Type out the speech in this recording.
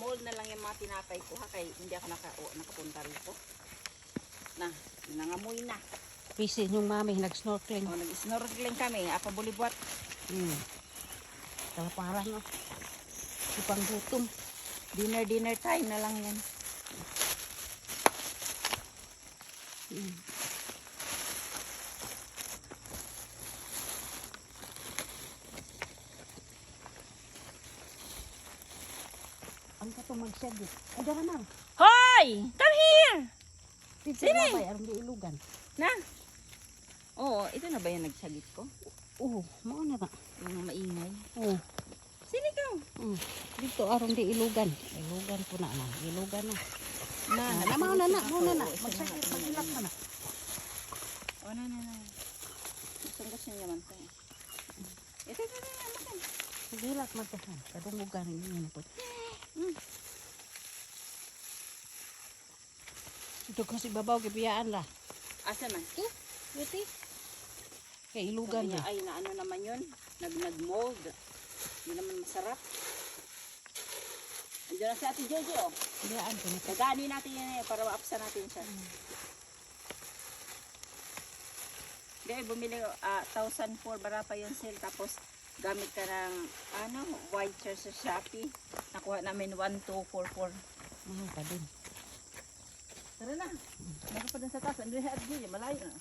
mold na lang yung mga tinapay ko ha, kaya hindi ako nakapunta rito. Na, nangamoy na. Busy yung mami, nag-snorkeling. O, nag-snorkeling kami, apabulibwat. Kalaparan, no? Ipang gutom. Dinner time na lang yan. Ang katong mag-shed. Ay, dara na. Hoy! Come here! Dito Sini? labay, arang di ilugan. Na? Oo, ito na ba yung nagsagit ko? Oo, mauna na. Yung maingay. Oo. Sini ka? Dito arang di ilugan. Ilugan po na. Ilugan na. Na, Mauna na. Magsagit, Mag-ilak na na. O, na. Gusto niya man tayo. Ito. Makan. Mag-ilak na to. Kadungugan yun po. Ito kasi babaw, kipiyaan la. Asa man? Ito. Kaya ilugan Sabi niya, na. ay, na ano naman yun? Nag-mold. Hindi naman masarap. Andiyan na si Ate Jojo. Kipiyaan ko na. Nagani natin yan para maapsa natin siya. Hindi, bumili 1,004 bara pa yung sale. Tapos gamit ka ng white chair sa Shopee. Nakuha namin 1,244. Pa din. Tara na. Meron pa din sa taas. Andun sa Ate Jojo. Malayo na.